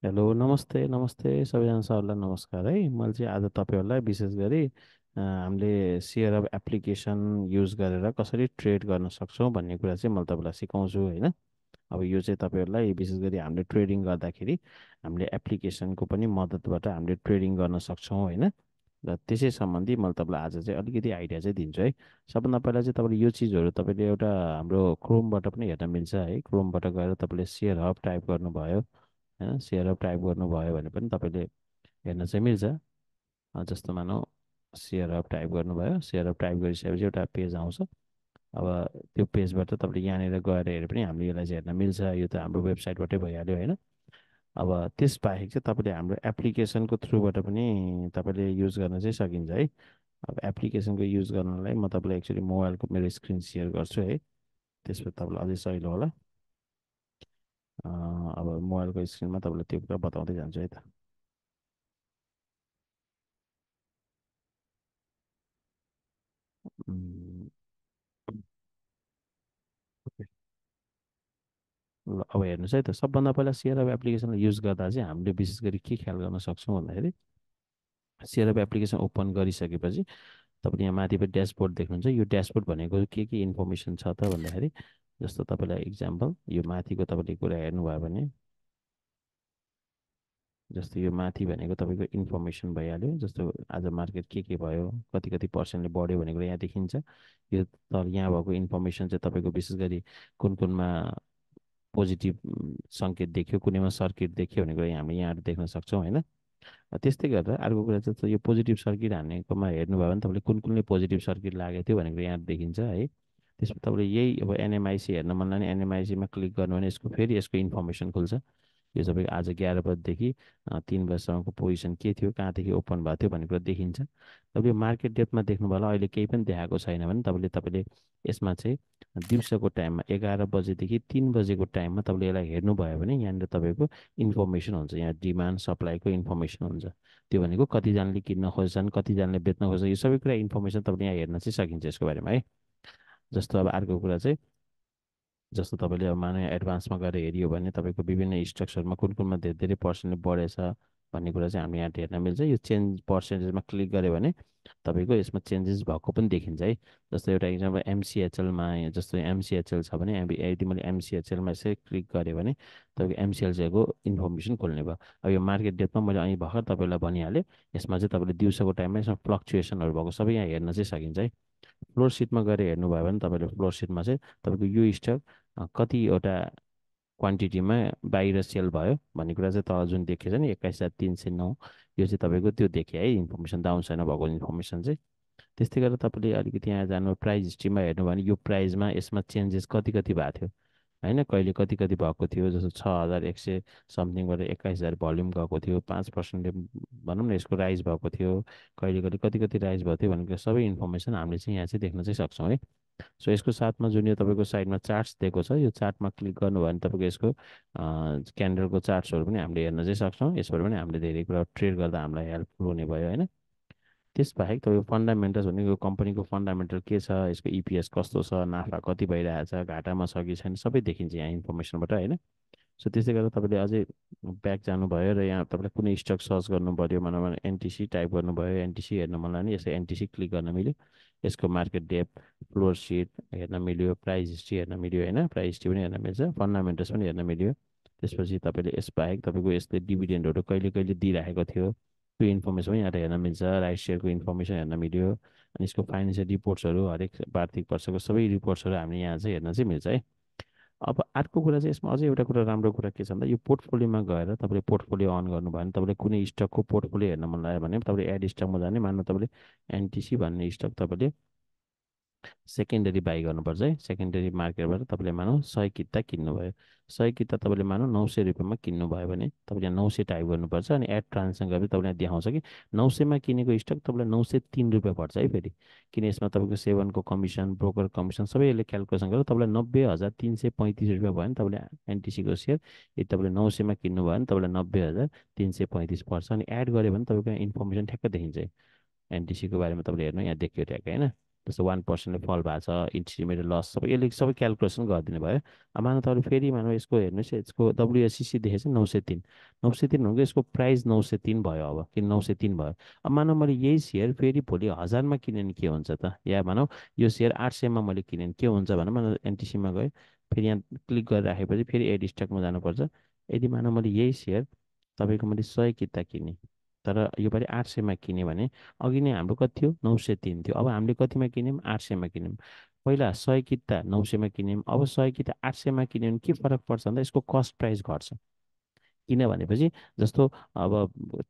Hello, नमस्ते नमस्ते सबैजना सरलाई नमस्कार है। मैले चाहिँ आज तपाईँहरूलाई विशेष गरी हामीले सेयर अफ एप्लिकेसन युज गरेर कसरी ट्रेड गर्न सक्छौँ भन्ने कुरा चाहिँ मैले तपाईँलाई सिकाउँछु होइन। अब यो चाहिँ तपाईँहरूलाई विशेष गरी हामीले ट्रेडिङ गर्दाखेरि हामीले एप्लिकेसनको पनि मद्दतबाट हामीले ट्रेडिङ गर्न सक्छौँ होइन। र त्यसै सम्बन्धी मैले तपाईँलाई आज चाहिँ अलिकति आइडिया चाहिँ दिन्छु है। सबभन्दा पहिला चाहिँ तपाईँले यो चिजहरू तपाईँले एउटा हाम्रो क्रोमबाट पनि हेर्न मिल्छ है। क्रोमबाट गएर तपाईँले सेयर हब टाइप गर्नुभयो होइन, सेयर अप टाइप गर्नुभयो भने पनि तपाईँले हेर्न चाहिँ मिल्छ। जस्तो मानौ सेयर अप टाइप गर्नुभयो, सेयर अप टाइप गरिसकेपछि एउटा पेज आउँछ। अब त्यो पेजबाट तपाईँले यहाँनिर गएर हेरे पनि हामीले यसलाई चाहिँ हेर्न मिल्छ। यो त हाम्रो वेबसाइटबाटै भइहाल्यो होइन। अब त्यस बाहेक चाहिँ तपाईँले हाम्रो एप्लिकेसनको थ्रुबाट पनि तपाईँले युज गर्न चाहिँ सकिन्छ है। अब एप्लिकेसनको युज गर्नलाई म तपाईँलाई एक्चुअली मोबाइलको मेरो स्क्रिन सेयर गर्छु है। त्यसपछि तपाईँलाई अझै सजिलो होला। अब मोबाइलको स्क्रिनमा तपाईँलाई त्यो कुरा बताउँदै जान्छु है त। उम्, ल अब हेर्नुहोस् है त, सबभन्दा पहिला सेयर अफ एप्लिकेसनलाई युज गर्दा चाहिँ हामीले विशेष गरी के ख्याल गर्न सक्छौँ भन्दाखेरि सेयर अफ एप्लिकेसन ओपन गरिसकेपछि तपाईँले यहाँ माथिपट्टि ड्यासबोर्ड देख्नुहुन्छ। यो ड्यासबोर्ड भनेको के इन्फर्मेसन छ त भन्दाखेरि जस्तो तपाईँलाई इक्जाम्पल यो माथिको तपाईँले कुरा हेर्नुभयो भने जस्तो यो माथि भनेको तपाईँको इन्फर्मेसन भइहाल्यो। जस्तो आज मार्केट के भयो, कति कति पर्सेन्टले बढ्यो भनेको यहाँ देखिन्छ। यो तल यहाँ भएको इन्फर्मेसन चाहिँ तपाईँको विशेष गरी कुन कुनमा पोजिटिभ सङ्केत देख्यो, कुनैमा सर्किट देख्यो भनेको हामी यहाँहरू देख्न सक्छौँ होइन। त्यस्तै गरेर अर्को कुरा चाहिँ यो पोजिटिभ सर्किट हान्नेकोमा हेर्नुभयो भने तपाईँले कुन कुनले पोजिटिभ सर्किट लागेको थियो भनेको यहाँ देखिन्छ है। त्यसमा तपाईँले यही अब एनएमआइसी हेर्न मन लाग्ने एनएमआइसीमा क्लिक गर्नु भने यसको फेरि यसको इन्फर्मेसन खुल्छ। यो तपाईँको आज 11 बजेदेखि 3 बजीसम्मको पोजिसन के थियो, कहाँदेखि ओपन भएको थियो भन्ने कुरा देखिन्छ। तपाईँले मार्केट डेपमा देख्नुभयो होला, अहिले केही पनि देखाएको छैन भने तपाईँले तपाईँले यसमा चाहिँ दिउँसोको टाइममा 11 बजेदेखि 3 बजेको टाइममा तपाईँले यसलाई हेर्नुभयो भने यहाँनिर तपाईँको इन्फर्मेसन हुन्छ। यहाँ डिमान्ड सप्लाईको इन्फर्मेसन हुन्छ। त्यो भनेको कतिजनाले किन्न खोज्छन्, कतिजनाले बेच्न खोज्छन्, यो सबै कुरा इन्फर्मेसन तपाईँले यहाँ हेर्न चाहिँ सकिन्छ यसको बारेमा है। जस्तो अब अर्को कुरा चाहिँ जस्तो तपाईँले अब माने एडभान्समा गएर हेऱ्यो भने तपाईँको विभिन्न स्टक्सहरूमा कुन कुनमा धेरै धेरै पर्सेन्टले बढेछ भन्ने कुरा चाहिँ हामीले यहाँ हेर्न मिल्छ। यो चेन्ज पर्सेन्टेजमा क्लिक गऱ्यो भने तपाईँको यसमा चेन्जेस भएको पनि देखिन्छ है। जस्तो एउटा इक्जाम्पल एमसिएचएलमा, जस्तो एमसिएचएल छ भने यदि मैले एमसिएचएलमा यसरी क्लिक गरेँ भने तपाईँको एमसिएचएलको इन्फर्मेसन खोल्ने भयो। अब यो मार्केट डेटमा मैले અહીં भर्खर तपाईँलाई भनिहालेँ। यसमा चाहिँ तपाईँले दिउँसोको टाइममा यसमा फ्लक्चुएसनहरू भएको सबै यहाँ हेर्न चाहिँ सकिन्छ है। फ्लोर सिटमा गएर हेर्नुभयो भने तपाईँले फ्लोर सिटमा चाहिँ तपाईँको यो स्टक कतिवटा क्वान्टिटीमा बाहिर सेल भयो भन्ने कुरा चाहिँ तल जुन देखिएको छ नि 21,309, यो चाहिँ तपाईँको त्यो देखियो है इन्फर्मेसन, डाउन साइडमा भएको इन्फर्मेसन चाहिँ। त्यस्तै गरेर तपाईँले अलिकति यहाँ जानु प्राइस हिस्ट्रीमा हेर्नुभयो भने यो प्राइसमा यसमा चेन्जेस कति कति भएको थियो होइन, कहिले कति कति भएको थियो। जस्तो 6,100 समथिङबाट 21,000 भल्युम गएको थियो, 5%ले भनौँ न यसको राइज भएको थियो, कहिले कहिले कति कति राइज भएको थियो भनेको सबै इन्फर्मेसन हामीले चाहिँ यहाँ चाहिँ देख्न चाहिँ सक्छौँ है। सो यसको साथमा जुन यो तपाईँको साइडमा चार्ट्स दिएको छ, यो चार्टमा क्लिक गर्नुभयो भने तपाईँको यसको क्यान्डलको चार्ट्सहरू पनि हामीले हेर्न चाहिँ सक्छौँ। यसबाट पनि हामीले धेरै कुरा ट्रेड गर्दा हामीलाई हेल्पफुल हुने भयो होइन। त्यसबाहेक तपाईँको फन्डामेन्टल्स भनेको कम्पनीको फन्डामेन्टल के छ, यसको इपिएस कस्तो छ, नाफा कति भइरहेछ, घाटामा छ कि छैन, सबै देखिन्छ यहाँ इन्फर्मेसनबाट होइन। सो त्यसै गरेर तपाईँले अझै ब्याक जानुभयो र यहाँ तपाईँले कुनै स्टक सर्च गर्नु पऱ्यो भनौँ भने एनटिसी टाइप गर्नुभयो, एनटिसी हेर्न मन लाग्ने यसो एनटिसी क्लिक गर्न मिल्यो। यसको मार्केट डेप, फ्लोर सिट हेर्न मिल्यो, प्राइस हिस्ट्री हेर्न मिल्यो होइन, प्राइस हिस्ट्री पनि हेर्न मिल्छ, फन्डामेन्टल्स पनि हेर्न मिल्यो। त्यसपछि तपाईँले यसबाहेक तपाईँको यसले डिभिडेन्डहरू कहिले कहिले दिइरहेको थियो त्यो इन्फर्मेसन पनि यहाँ हेर्न मिल्छ। राइट सेयरको इन्फर्मेसन हेर्न मिल्यो। अनि यसको फाइनेन्सियल रिपोर्ट्सहरू हरेक आर्थिक वर्षको सबै रिपोर्ट्सहरू हामीले यहाँ चाहिँ हेर्न चाहिँ मिल्छ है। अब अर्को कुरा चाहिँ यसमा अझै एउटा कुरा राम्रो कुरा के छ भन्दा यो पोर्टफोलियोमा गएर तपाईँले पोर्टफोलियो अन गर्नुभयो भने तपाईँले कुनै स्टकको पोर्टफोलियो हेर्न मन लाग्यो भने तपाईँले एड स्टकमा जाने, मान्नु तपाईँले एनटिसी भन्ने स्टक तपाईँले सेकेन्डरी बाई गर्नुपर्छ है। सेकेन्डरी मार्केटबाट तपाईँले मानौँ 100 किता किन्नुभयो, 100 किता तपाईँले मानौँ 900 रुपियाँमा किन्नुभयो भने तपाईँले यहाँ 900 टाइप गर्नुपर्छ। अनि एड ट्रान्जेक्सन गरेर तपाईँले यहाँ देखाउँछ कि 900मा किनेको स्टक तपाईँलाई 903 रुपियाँ पर्छ है फेरि। किन यसमा तपाईँको सेभनको कमिसन, ब्रोकर कमिसन सबै यसले क्यालकुलेसन गरेर तपाईँलाई 90,335 रुपियाँ भयो भने तपाईँले एनटिसीको सेयर यदि तपाईँले 900मा किन्नुभयो भने तपाईँलाई 90,335 पर्छ। अनि एड गऱ्यो भने तपाईँको इन्फर्मेसन ठ्याक्क देखिन्छ है एनटिसीको बारेमा। तपाईँले हेर्नु यहाँ देखियो ठ्याक्कै होइन। जस्तो 1%ले फल भएको छ, इन्टिमेटेड लस सबै यसले सबै क्यालकुलेसन गरिदिनु भयो। अब मानव तपाईँले फेरि मानव यसको हेर्नुहोस्, यसको डब्लुएससिसी देखेछ 903, 903 भनेको यसको प्राइस 903 भयो। अब किन 903 भयो? अब मानव मैले यही सेयर फेरि भोलि 1000मा किनेँ भने के हुन्छ त? या भनौँ यो सेयर 800मा मैले किनेँ भने के हुन्छ भनौँ, मैले एनटिसीमा गएँ, फेरि यहाँ क्लिक गरेर राखेपछि फेरि एड स्टकमा जानुपर्छ। यदि मानव मैले यही सेयर तपाईँको मैले 100 किता किनेँ, तर योपालि 800मा किनेँ भने अघि नै हाम्रो कति थियो? 903 थियो। अब हामीले कतिमा किन्यौँ? 800मा किन्यौँ। पहिला 100 किता 900मा किन्यौँ, अब 100 किता 800मा किन्यौँ भने के फरक पर्छ भन्दा यसको कस्ट प्राइस घट्छ। किन भनेपछि जस्तो अब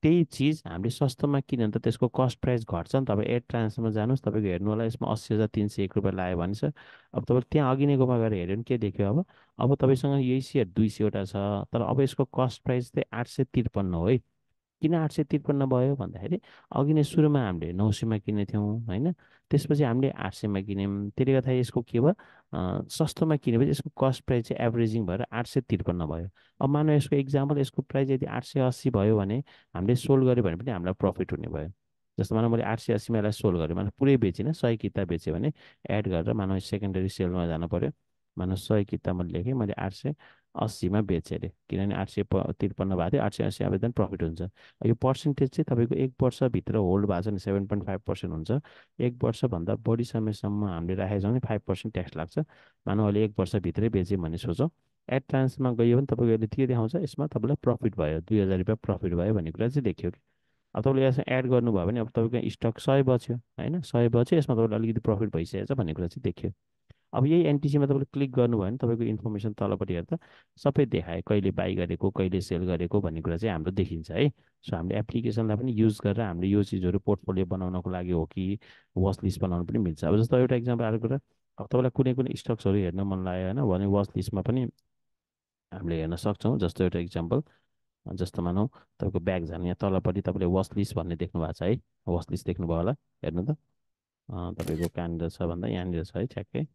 त्यही चिज हामीले सस्तोमा किन्यो भने त त्यसको कस्ट प्राइस घट्छ नि। तपाईँ एड ट्रान्सफरमा जानुहोस्, तपाईँको हेर्नु होला यसमा 80,301 रुपियाँ लाग्यो भने छ। अब तपाईँ त्यहाँ अघि नैकोमा गएर हेऱ्यो भने के देख्यो? अब तपाईँसँग यही सेयर 200वटा छ, तर अब यसको कस्ट प्राइस चाहिँ 853 हो है। किन 853 भयो भन्दाखेरि अघि नै सुरुमा हामीले 900मा किनेको थियौँ होइन, त्यसपछि हामीले 800मा किन्यौँ, त्यसले गर्दा यसको के भयो? सस्तोमा किनेपछि यसको कस्ट प्राइस चाहिँ एभरेजिङ भएर 853 भयो। अब मानव यसको इक्जाम्पल यसको प्राइस यदि 880 भयो भने हामीले सोल्ड गऱ्यो भने पनि हामीलाई प्रफिट हुने भयो। जस्तो मानव मैले 880मा यसलाई सोल्ड गरेँ, मानव पुरै बेचिनँ, 100 किता बेचेँ भने एड गरेर मानव सेकेन्डरी सेलमा जानु पऱ्यो। मानव 100 किता मैले लेखेँ, मैले 880मा बेचेँ अरे, किनभने 853 भएको थियो, 880 आवेदन प्रफिट हुन्छ। यो पर्सेन्टेज चाहिँ तपाईँको 1 वर्षभित्र होल्ड भएको छ भने 7.5% हुन्छ। 1 वर्षभन्दा बढी समयसम्म हामीले राखेको छौँ भने 5% ट्याक्स लाग्छ। मानव अहिले 1 वर्षभित्रै बेच्यौँ भन्ने सोचौँ, एड ट्रान्समा गयो भने तपाईँको यसले के देखाउँछ? यसमा तपाईँलाई प्रफिट भयो, 2000 रुपियाँ प्रफिट भयो भन्ने कुरा चाहिँ देखियो कि। अब तपाईँले यसमा एड गर्नुभयो भने अब तपाईँको स्टक 100 बच्यो होइन, 100 बच्यो, यसमा तपाईँलाई अलिकति प्रफिट भइसकेको छ भन्ने कुरा चाहिँ देखियो। अब यही एनटिसीमा तपाईँले क्लिक गर्नुभयो भने तपाईँको इन्फर्मेसन तलपट्टि हेर्दा सबै देखायो, कहिले बाई गरेको कहिले सेल गरेको भन्ने कुरा चाहिँ हाम्रो देखिन्छ है। सो हामीले एप्लिकेसनलाई पनि युज गरेर हामीले यो चिजहरू पोर्टफोलियो बनाउनको लागि हो कि वाच लिस्ट बनाउनु पनि मिल्छ। अब जस्तो एउटा इक्जाम्पल अर्को कुरा, अब तपाईँलाई कुनै कुनै स्टक्सहरू हेर्न मन लाग्यो होइन भने वाच लिस्टमा पनि हामीले हेर्न सक्छौँ। जस्तो एउटा इक्जाम्पल, जस्तो मानौँ तपाईँको ब्याग जाने यहाँ तलपट्टि तपाईँले वाच लिस्ट भन्ने देख्नु भएको छ है, वाच लिस्ट देख्नुभयो होला, हेर्नु त। तपाईँको कहाँनिर छ भन्दा यहाँनिर छ है ठ्याक्कै।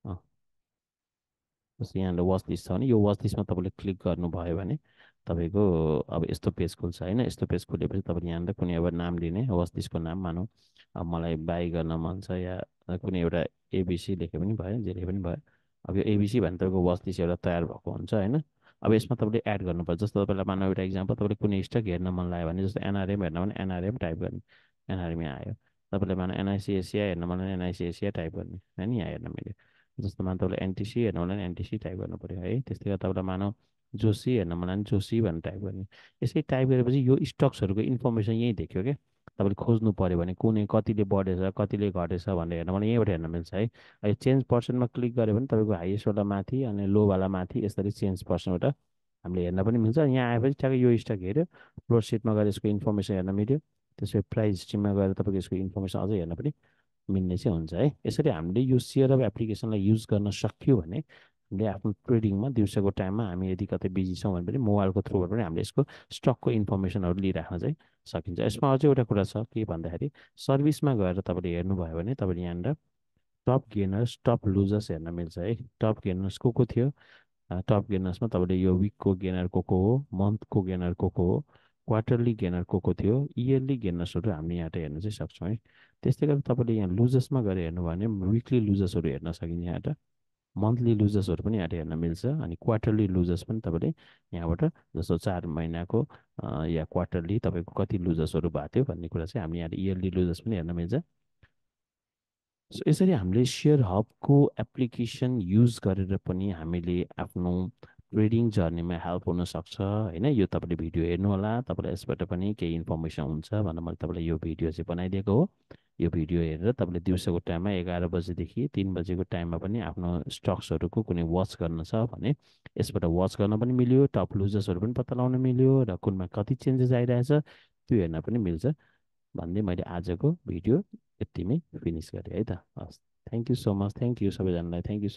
अँ, जस्तो यहाँनिर वाच लिस्ट छ भने यो वाच लिस्टमा तपाईँले क्लिक गर्नुभयो भने तपाईँको अब यस्तो पेज खुल्छ होइन। यस्तो पेज खुलेपछि तपाईँले यहाँनिर कुनै अब नाम लिने, वाच लिस्टको नाम मानौँ अब मलाई बाई गर्न मन छ, या कुनै एउटा एबिसी लेखे पनि भयो, जे लेखे पनि भयो। अब यो एबिसी भने तपाईँको वाच लिस्ट एउटा तयार भएको हुन्छ होइन। अब यसमा तपाईँले एड गर्नुपर्छ। जस्तो तपाईँलाई मानव एउटा इक्जाम्पल, तपाईँले कुनै स्टक हेर्न मन लाग्यो भने जस्तो एनआरएम हेर्न भने एनआरएम टाइप गर्ने, एनआरएम यहाँ आयो। तपाईँले मानव एनआइसी एसिया हेर्न मन भने एनआइसी एसिया टाइप गर्ने होइन, यहाँ हेर्न मिल्यो। जस्तो मानव तपाईँले एनटिसी हेर्नु होला भने एनटिसी टाइप गर्नु पऱ्यो है। त्यस्तै गर्दा तपाईँलाई मानव जोसी हेर्न मन भने जोसी भनेर टाइप गर्ने। यसरी टाइप गरेपछि यो स्टक्सहरूको इन्फर्मेसन यहीँ देख्यो क्या। तपाईँले खोज्नु पऱ्यो भने कुनै कतिले बढेछ कतिले घटेछ भनेर हेर्न मलाई यहीँबाट हेर्न मिल्छ है। यो चेन्ज पर्सेन्टमा क्लिक गऱ्यो भने तपाईँको हाइएस्टवाला माथि अनि लोवाला माथि यसरी चेन्ज पर्सेन्टबाट हामीले हेर्न पनि मिल्छ। यहाँ आएपछि ठ्याक्कै यो स्टक हेऱ्यो, फ्लोर सिटमा गएर यसको इन्फर्मेसन हेर्न मिल्यो, त्यसपछि प्राइस स्ट्रिममा गएर तपाईँको यसको इन्फर्मेसन अझै हेर्न पनि मिल्ने चाहिँ हुन्छ है। यसरी हामीले यो सेयर अफ एप्लिकेसनलाई युज गर्न सक्यो भने हामीले आफ्नो ट्रेडिङमा दिउँसोको टाइममा हामी यदि कतै बिजी छौँ भने पनि मोबाइलको थ्रुबाट पनि हामीले यसको स्टकको इन्फर्मेसनहरू लिइराख्न चाहिँ सकिन्छ। यसमा अझै एउटा कुरा छ के भन्दाखेरि सर्भिसमा गएर तपाईँले हेर्नुभयो भने तपाईँले यहाँनिर टप गेनर्स टप लुजर्स हेर्न मिल्छ है। टप गेनर्स को थियो? टप गेनर्समा तपाईँले यो विकको गेनर को हो, मन्थको गेनर को हो, क्वार्टरली गेनर को थियो, इयरली गेनर्सहरू हामीले यहाँ हेर्न चाहिँ सक्छौँ है। त्यस्तै गरेर तपाईँले यहाँ लुजर्समा गएर हेर्नुभयो भने विकली लुजर्सहरू हेर्न सकिन्छ यहाँ, मन्थली लुजर्सहरू पनि यहाँ हेर्न मिल्छ, अनि क्वार्टरली लुजर्स पनि तपाईँले यहाँबाट जस्तो 4 महिनाको या क्वार्टरली तपाईँको कति लुजर्सहरू भएको थियो भन्ने कुरा चाहिँ हामीले यहाँ इयरली लुजर्स पनि हेर्न मिल्छ। सो यसरी हामीले सेयर हबको एप्लिकेसन युज गरेर पनि हामीले आफ्नो ट्रेडिङ जर्नीमा हेल्प हुनसक्छ होइन। यो तपाईँले भिडियो हेर्नु होला, तपाईँलाई यसबाट पनि केही इन्फर्मेसन हुन्छ भनेर मैले तपाईँलाई यो भिडियो चाहिँ बनाइदिएको हो। यो भिडियो हेरेर तपाईँले दिउँसोको टाइममा 11 बजेदेखि 3 बजेको टाइममा पनि आफ्नो स्टक्सहरूको कुनै वाच गर्न छ भने यसबाट वाच गर्न पनि मिल्यो, टप लुजर्सहरू पनि पत्ता लगाउन मिल्यो, र कुनमा कति चेन्जेस आइरहेछ त्यो हेर्न पनि मिल्छ भन्दै मैले आजको भिडियो यतिमै फिनिस गरेँ है त। हस्, thank you so much, thank you सबैजनालाई, थ्याङ्क यू।